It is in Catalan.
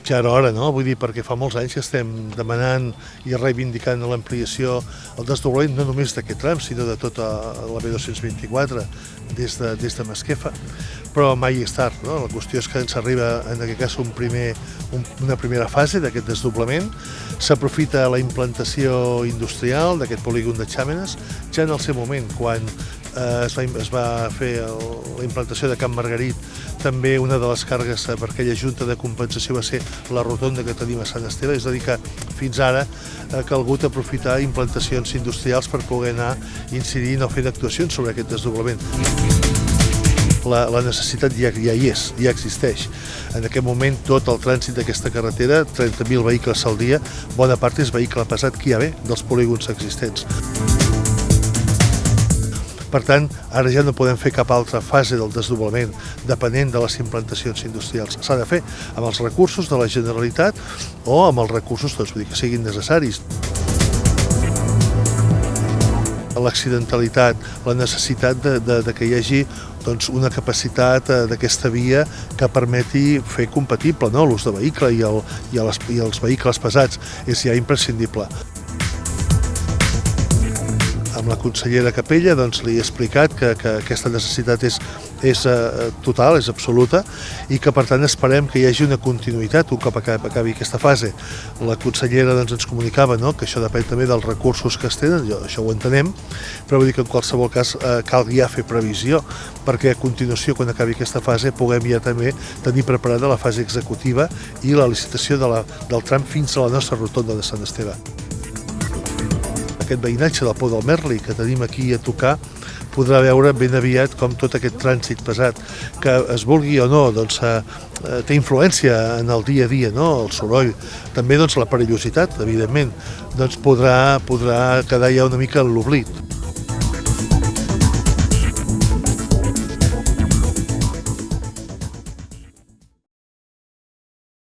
Ja era hora, no? Vull dir, perquè fa molts anys que estem demanant i reivindicant l'ampliació, el desdoblament no només d'aquest tram, sinó de tota la B224 des de Masquefa, però mai és tard, no? La qüestió és que ens arriba, en aquest cas, una primera fase d'aquest desdoblament, s'aprofita la implantació industrial d'aquest polígon de Xàmenes, ja en el seu moment, quan es va fer la implantació de Can Margarit, també una de les càrregues per aquella junta de compensació va ser la rotonda que tenim a Sant Esteve, és a dir que fins ara ha calgut aprofitar implantacions industrials per poder anar incidint o fent actuacions sobre aquest desdoblament. La necessitat ja hi és, ja existeix. En aquest moment tot el trànsit d'aquesta carretera, 30.000 vehicles al dia, bona part és vehicle pesat que hi ha bé dels polígons existents. Per tant, ara ja no podem fer cap altra fase del desdoblament, depenent de les implantacions industrials. S'ha de fer amb els recursos de la Generalitat o amb els recursos tots, vull dir, que siguin necessaris. L'accidentalitat, la necessitat de que hi hagi una capacitat d'aquesta via que permeti fer compatible l'ús de vehicle i els vehicles pesats és ja imprescindible. Amb la consellera Capella li he explicat que aquesta necessitat és total, és absoluta, i que per tant esperem que hi hagi una continuïtat un cop acabi aquesta fase. La consellera ens comunicava que això depèn també dels recursos que es tenen, això ho entenem, però vull dir que en qualsevol cas cal ja fer previsió, perquè a continuació, quan acabi aquesta fase, puguem ja també tenir preparada la fase executiva i la licitació del tram fins a la nostra rotonda de Sant Esteve. Aquest veïnatge del Pou del Merli que tenim aquí a tocar podrà veure ben aviat com tot aquest trànsit pesat, que es vulgui o no, té influència en el dia a dia, el soroll, també la perillositat, evidentment, podrà quedar ja una mica en l'oblit.